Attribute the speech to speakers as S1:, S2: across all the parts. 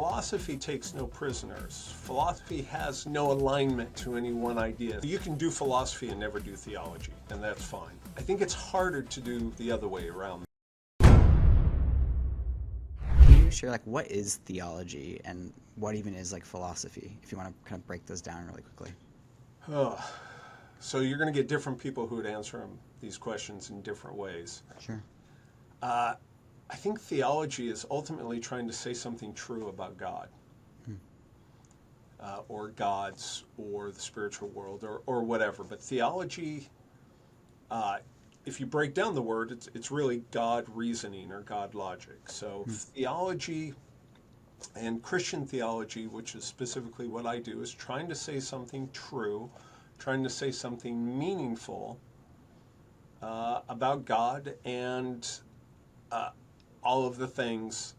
S1: philosophy takes no prisoners. Philosophy has no alignment to any one idea. You can do philosophy and never do theology, and that's fine. I think it's harder to do the other way around.
S2: Can you share, like, what is theology and what even is, like, philosophy, if you want to kind of break those down really quickly?
S1: So you're going to get different people who would answer these questions in different ways.
S2: Sure.
S1: I think theology is ultimately trying to say something true about God, or gods, or the spiritual world, or whatever. But theology, if you break down the word, it's really God reasoning or God logic. So theology and Christian theology, which is specifically what I do, is trying to say something true, trying to say something meaningful about God and all of the things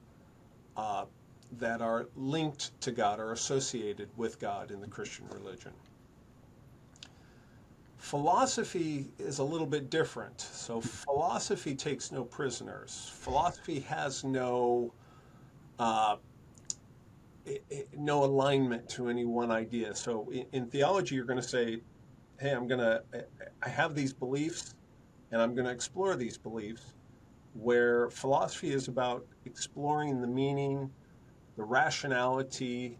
S1: that are linked to God or associated with God in the Christian religion. Philosophy is a little bit different. So philosophy takes no prisoners. Philosophy has no alignment to any one idea. So in theology, you're going to say, hey, I have these beliefs, and I'm going to explore these beliefs, where philosophy is about exploring the meaning, the rationality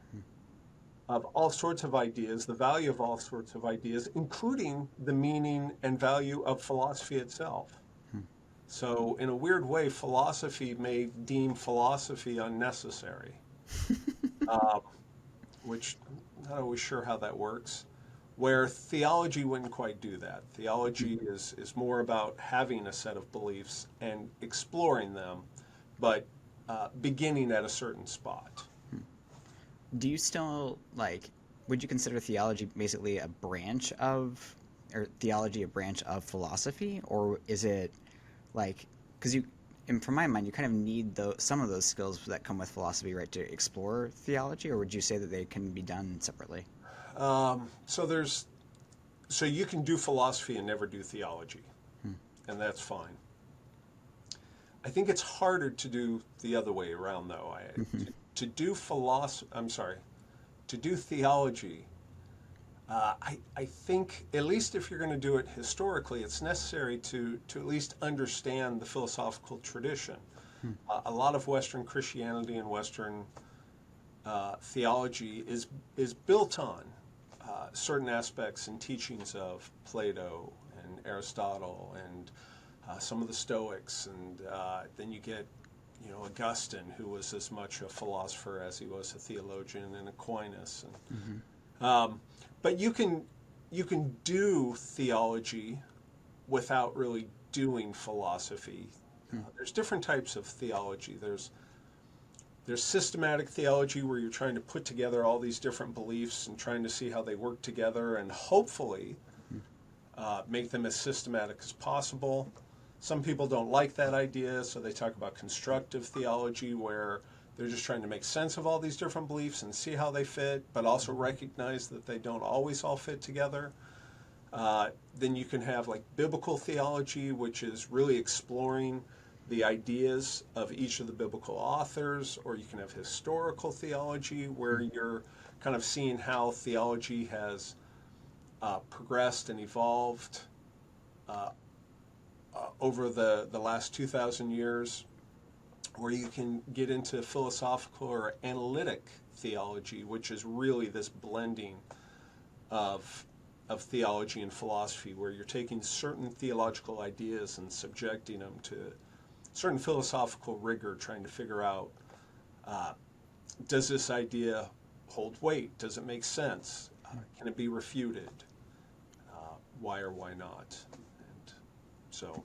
S1: of all sorts of ideas, the value of all sorts of ideas, including the meaning and value of philosophy itself. So in a weird way, philosophy may deem philosophy unnecessary, which I'm not always sure how that works, where theology wouldn't quite do that. Theology is more about having a set of beliefs and exploring them, but beginning at a certain spot.
S2: Do you still, like, would you consider theology basically a branch of, or theology a branch of philosophy? Or is it, like, because and from my mind, you kind of need some of those skills that come with philosophy, right, to explore theology? Or would you say that they can be done separately?
S1: So you can do philosophy and never do theology, and that's fine. I think it's harder to do the other way around, though. To do theology, I think, at least if you're going to do it historically, it's necessary to at least understand the philosophical tradition. A lot of Western Christianity and Western theology is built on certain aspects and teachings of Plato and Aristotle and some of the Stoics, and then you get, Augustine, who was as much a philosopher as he was a theologian, and Aquinas, but you can do theology without really doing philosophy. There's different types of theology. There's systematic theology, where you're trying to put together all these different beliefs and trying to see how they work together and hopefully make them as systematic as possible. Some people don't like that idea, so they talk about constructive theology, where they're just trying to make sense of all these different beliefs and see how they fit, but also recognize that they don't always all fit together. Then you can have, like, biblical theology, which is really exploring the ideas of each of the biblical authors, or you can have historical theology, where you're kind of seeing how theology has progressed and evolved over the last 2,000 years, or you can get into philosophical or analytic theology, which is really this blending of theology and philosophy, where you're taking certain theological ideas and subjecting them to certain philosophical rigor, trying to figure out, does this idea hold weight? Does it make sense? Can it be refuted? Why or why not? And so